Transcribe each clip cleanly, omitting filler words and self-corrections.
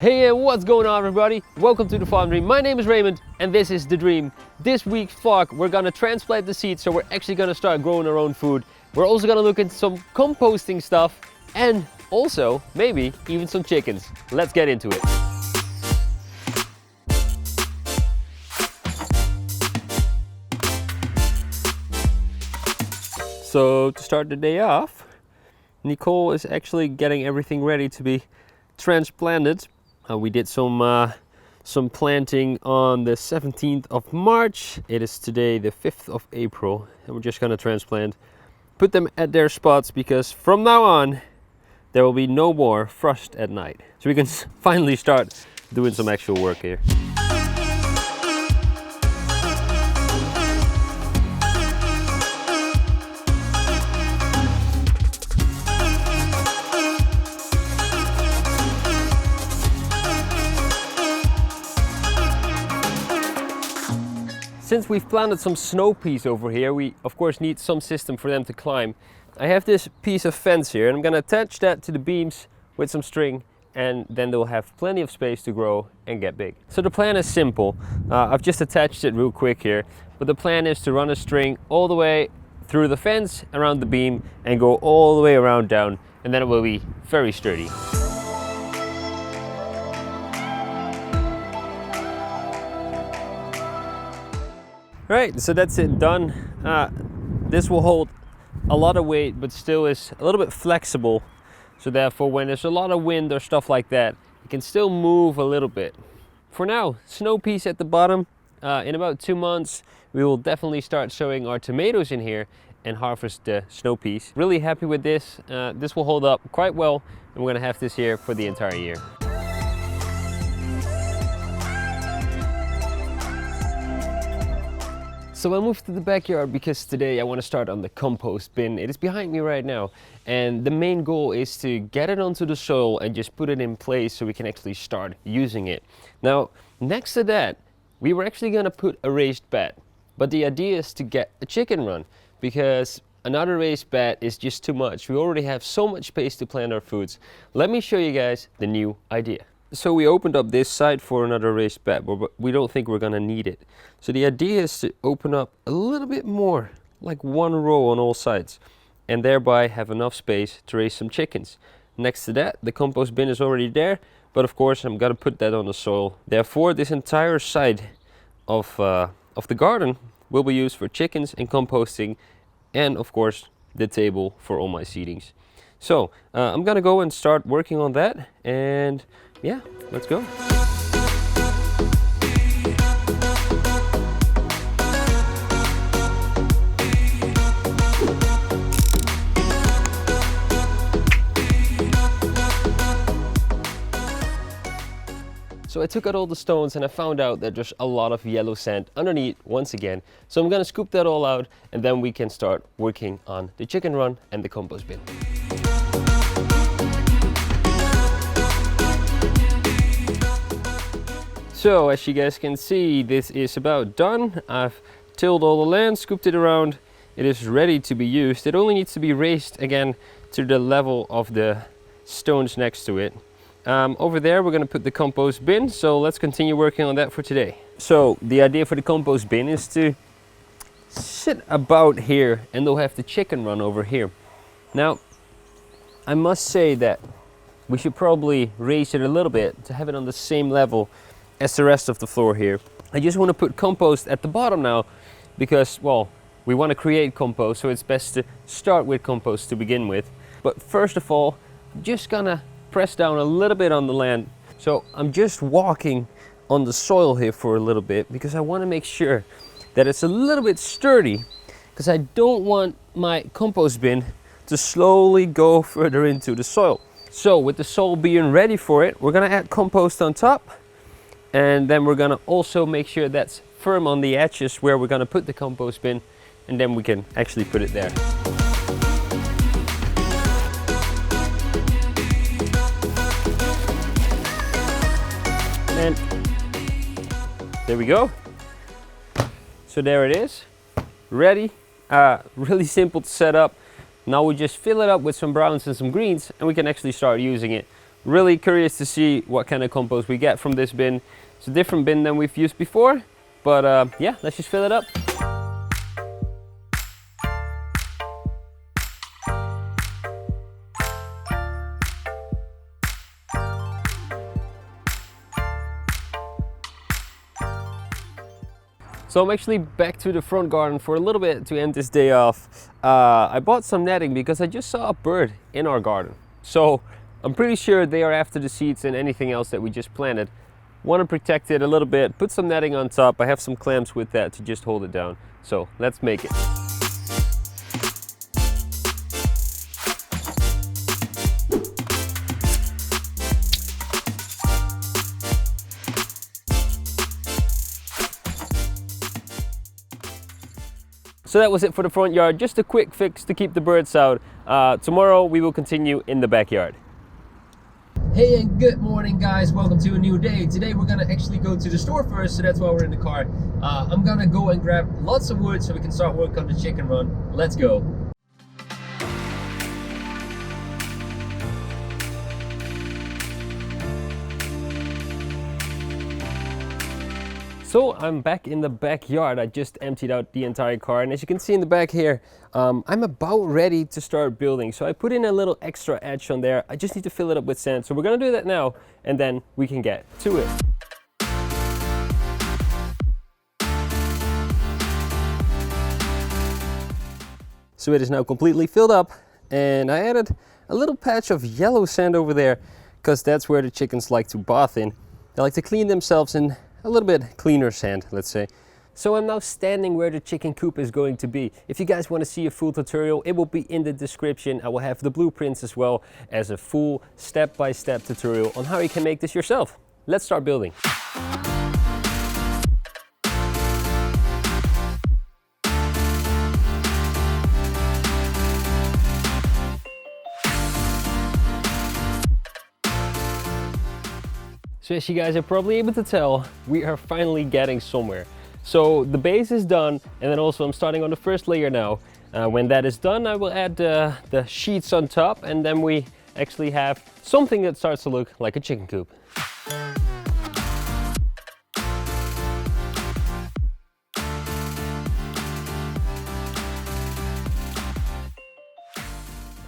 Hey, what's going on everybody? Welcome to the Farm Dream. My name is Raymond and this is The Dream. This week's vlog, we're gonna transplant the seeds, so we're actually gonna start growing our own food. We're also gonna look into some composting stuff and also maybe even some chickens. Let's get into it. So to start the day off, Nicole is actually getting everything ready to be transplanted. We did some planting on the 17th of March. It is today the 5th of April and we're just gonna transplant, put them at their spots, because from now on there will be no more frost at night. So we can finally start doing some actual work here. Since we've planted some snow peas over here, we of course need some system for them to climb. I have this piece of fence here and I'm gonna attach that to the beams with some string, and then they'll have plenty of space to grow and get big. So the plan is simple. I've just attached it real quick here, but the plan is to run a string all the way through the fence, around the beam, and go all the way around down, and then it will be very sturdy. Right, so that's it done. This will hold a lot of weight, but still is a little bit flexible. So therefore, when there's a lot of wind or stuff like that, it can still move a little bit. For now, snow peas at the bottom. In about 2 months, we will definitely start sowing our tomatoes in here and harvest the snow peas. Really happy with this. This will hold up quite well, and we're gonna have this here for the entire year. So I moved to the backyard because today I want to start on the compost bin. It is behind me right now, and the main goal is to get it onto the soil and just put it in place so we can actually start using it. Now, next to that, we were actually going to put a raised bed, but the idea is to get a chicken run, because another raised bed is just too much. We already have so much space to plant our foods. Let me show you guys the new idea. So we opened up this side for another raised bed, but we don't think we're gonna need it. So the idea is to open up a little bit more, like 1 row on all sides, and thereby have enough space to raise some chickens. Next to that, the compost bin is already there, but of course I'm gonna put that on the soil. Therefore, this entire side of the garden will be used for chickens and composting, and of course the table for all my seedings. So I'm gonna go and start working on that, and yeah, let's go. So I took out all the stones and I found out that there's a lot of yellow sand underneath once again. So I'm gonna scoop that all out, and then we can start working on the chicken run and the compost bin. So as you guys can see, this is about done. I've tilled all the land, scooped it around. It is ready to be used. It only needs to be raised again to the level of the stones next to it. Over there we're going to put the compost bin, so let's continue working on that for today. So the idea for the compost bin is to sit about here, and they'll have the chicken run over here. Now I must say that we should probably raise it a little bit to have it on the same level as the rest of the floor here. I just want to put compost at the bottom now because, well, we want to create compost, so it's best to start with compost to begin with. But first of all, I'm just gonna press down a little bit on the land. So I'm just walking on the soil here for a little bit because I want to make sure that it's a little bit sturdy, because I don't want my compost bin to slowly go further into the soil. So with the soil being ready for it, we're gonna add compost on top. And then we're gonna also make sure that's firm on the edges where we're gonna put the compost bin, and then we can actually put it there. And there we go. So there it is, ready. Really simple to set up. Now we just fill it up with some browns and some greens, and we can actually start using it Really curious to see what kind of compost we get from this bin. It's a different bin than we've used before, but yeah, let's just fill it up. So I'm actually back to the front garden for a little bit to end this day off. I bought some netting because I just saw a bird in our garden. So I'm pretty sure they are after the seeds and anything else that we just planted. Want to protect it a little bit, put some netting on top. I have some clamps with that to just hold it down. So let's make it. So that was it for the front yard, just a quick fix to keep the birds out. Tomorrow we will continue in the backyard. Hey and good morning guys, welcome to a new day. Today we're gonna actually go to the store first, so that's why we're in the car. I'm gonna go and grab lots of wood so we can start work on the chicken run. Let's go. So I'm back in the backyard. I just emptied out the entire car, and as you can see in the back here, I'm about ready to start building. So I put in a little extra edge on there. I just need to fill it up with sand. So we're gonna do that now, and then we can get to it. So it is now completely filled up, and I added a little patch of yellow sand over there because that's where the chickens like to bath in. They like to clean themselves in a little bit cleaner sand, let's say. So I'm now standing where the chicken coop is going to be. If you guys want to see a full tutorial, it will be in the description. I will have the blueprints as well as a full step-by-step tutorial on how you can make this yourself. Let's start building. So as you guys are probably able to tell, we are finally getting somewhere. So the base is done, and then also I'm starting on the first layer now. When that is done, I will add the sheets on top, and then we actually have something that starts to look like a chicken coop.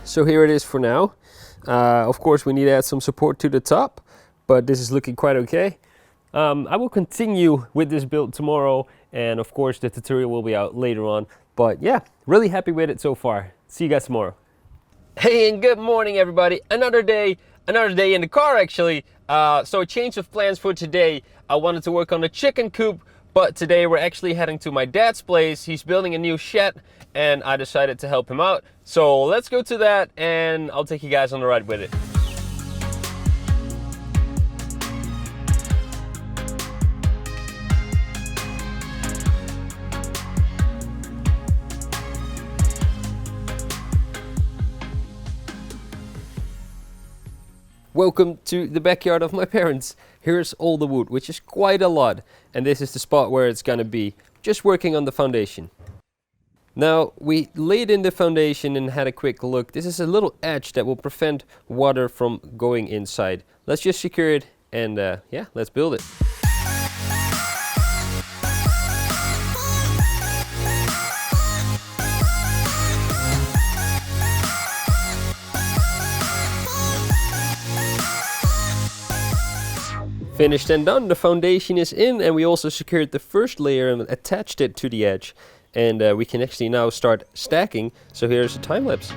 So here it is for now. Of course, we need to add some support to the top, but this is looking quite okay. I will continue with this build tomorrow, and of course the tutorial will be out later on. But yeah, really happy with it so far. See you guys tomorrow. Hey and good morning everybody. Another day in the car actually. So a change of plans for today. I wanted to work on the chicken coop, but today we're actually heading to my dad's place. He's building a new shed, and I decided to help him out. So let's go to that, and I'll take you guys on the ride with it. Welcome to the backyard of my parents. Here's all the wood, which is quite a lot, and this is the spot where it's gonna be. Just working on the foundation. Now, we laid in the foundation and had a quick look. This is a little edge that will prevent water from going inside. Let's just secure it, and yeah, let's build it. Finished and done, the foundation is in, and we also secured the first layer and attached it to the edge. And we can actually now start stacking. So here's a time lapse.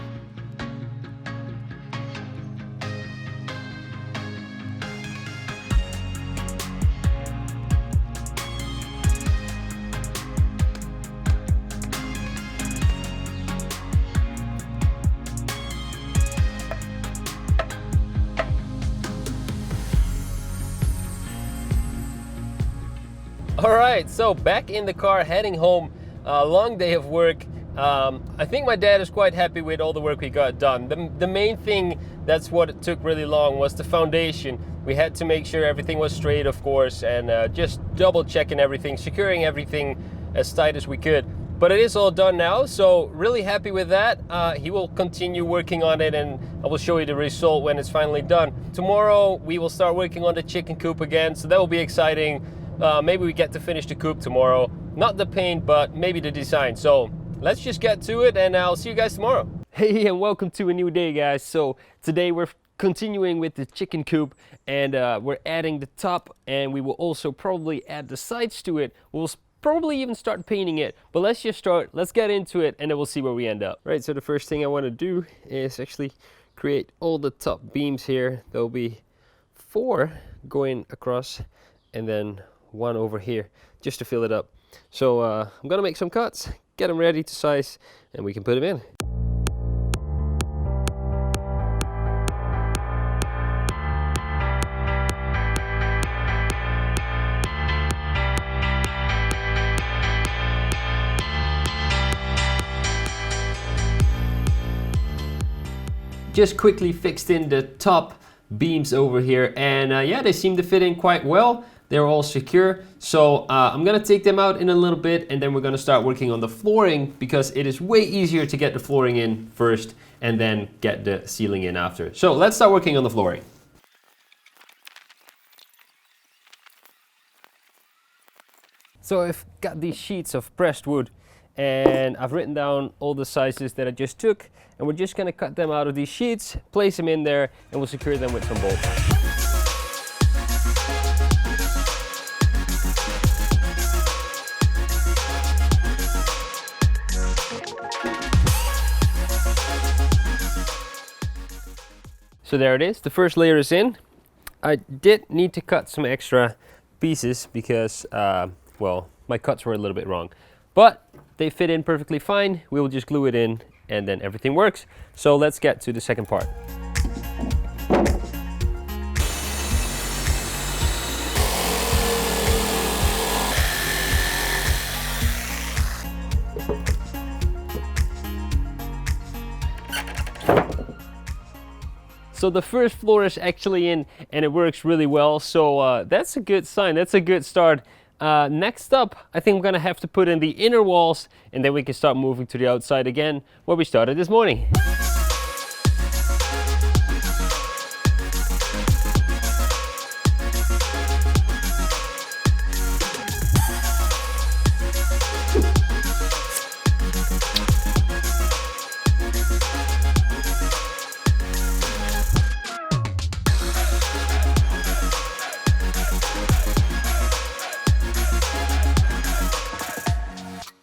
Alright, so back in the car heading home. A long day of work. I think my dad is quite happy with all the work we got done. The main thing, that's what it took really long, was the foundation. We had to make sure everything was straight, of course, and just double checking everything, securing everything as tight as we could. But it is all done now, so really happy with that. He will continue working on it, and I will show you the result when it's finally done. Tomorrow we will start working on the chicken coop again, so that will be exciting. Maybe we get to finish the coop tomorrow. Not the paint, but maybe the design. So let's just get to it, and I'll see you guys tomorrow. Hey, and welcome to a new day, guys. So today we're continuing with the chicken coop, and we're adding the top, and we will also probably add the sides to it. We'll probably even start painting it, but let's just start. Let's get into it, and then we'll see where we end up. Right, so the first thing I want to do is actually create all the top beams here. There'll be 4 going across, and then 1 over here, just to fill it up. So I'm gonna make some cuts, get them ready to size, and we can put them in. Just quickly fixed in the top beams over here, and yeah, they seem to fit in quite well. They're all secure, so I'm gonna take them out in a little bit, and then we're gonna start working on the flooring, because it is way easier to get the flooring in first and then get the ceiling in after. So let's start working on the flooring. So I've got these sheets of pressed wood, and I've written down all the sizes that I just took, and we're just gonna cut them out of these sheets, place them in there, and we'll secure them with some bolts. So there it is, the first layer is in. I did need to cut some extra pieces because, well, my cuts were a little bit wrong. But they fit in perfectly fine. We will just glue it in, and then everything works. So let's get to the second part. So the first floor is actually in, and it works really well. So that's a good sign. That's a good start. Next up, I think we're gonna have to put in the inner walls, and then we can start moving to the outside again, where we started this morning.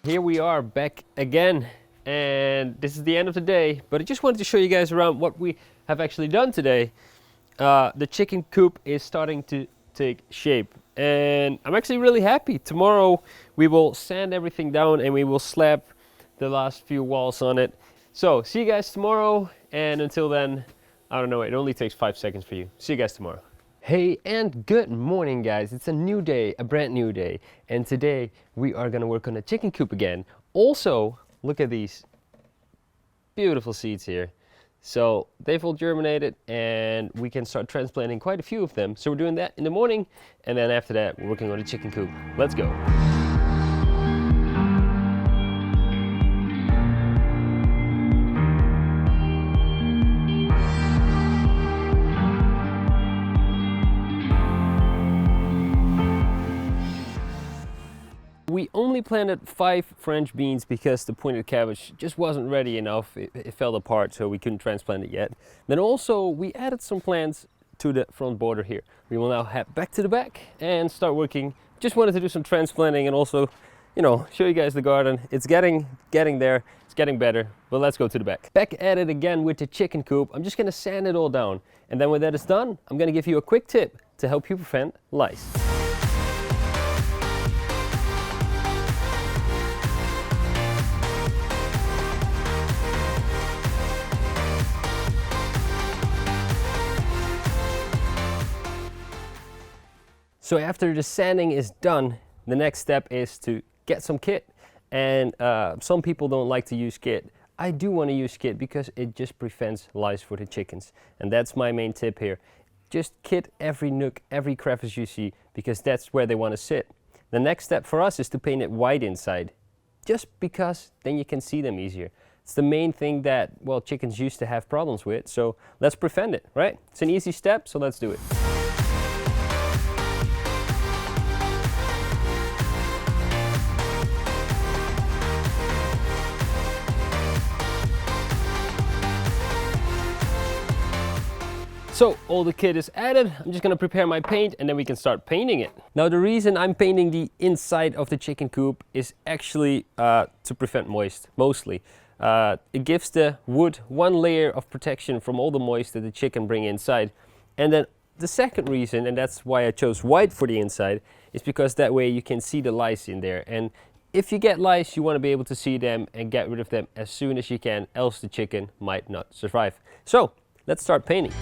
Here we are back again, and this is the end of the day, but I just wanted to show you guys around what we have actually done today. The chicken coop is starting to take shape, and I'm actually really happy. Tomorrow we will sand everything down, and we will slap the last few walls on it. So see you guys tomorrow, and until then, I don't know, it only takes 5 seconds for you. See you guys tomorrow. Hey, and good morning, guys. It's a new day, a brand new day, and today we are gonna work on the chicken coop again. Also, look at these beautiful seeds here. So they've all germinated, and we can start transplanting quite a few of them. So we're doing that in the morning, and then after that we're working on the chicken coop. Let's go. We only planted 5 French beans because the pointed cabbage just wasn't ready enough. It fell apart, so we couldn't transplant it yet. Then also we added some plants to the front border here. We will now head back to the back and start working. Just wanted to do some transplanting and also, you know, show you guys the garden. It's getting there. It's getting better, but let's go to the back. Back at it again with the chicken coop. I'm just gonna sand it all down. And then when that is done, I'm gonna give you a quick tip to help you prevent lice. So after the sanding is done, the next step is to get some kit. And some people don't like to use kit. I do want to use kit because it just prevents lice for the chickens. And that's my main tip here. Just kit every nook, every crevice you see, because that's where they want to sit. The next step for us is to paint it white inside. just because then you can see them easier. It's the main thing that, well, chickens used to have problems with, so let's prevent it, right? It's an easy step, so let's do it. So all the kit is added. I'm just gonna prepare my paint and then we can start painting it. Now the reason I'm painting the inside of the chicken coop is actually to prevent moist, mostly. It gives the wood one layer of protection from all the moist that the chicken bring inside. And then the second reason, and that's why I chose white for the inside, is because that way you can see the lice in there. And if you get lice, you want to be able to see them and get rid of them as soon as you can, else the chicken might not survive. So let's start painting.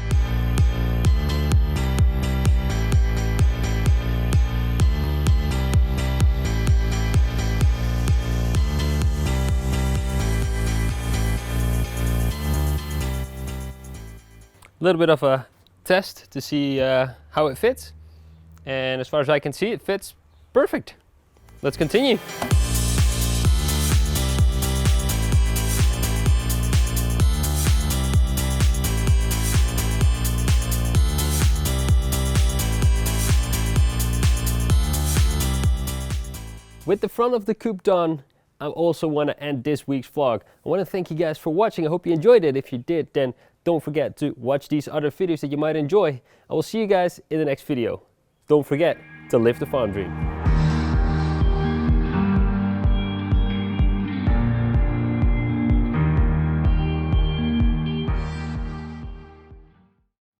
A little bit of a test to see how it fits, and as far as I can see, it fits perfect. Let's continue. With the front of the coop done, I also want to end this week's vlog. I want to thank you guys for watching. I hope you enjoyed it. If you did, then don't forget to watch these other videos that you might enjoy. I will see you guys in the next video. Don't forget to live the farm dream.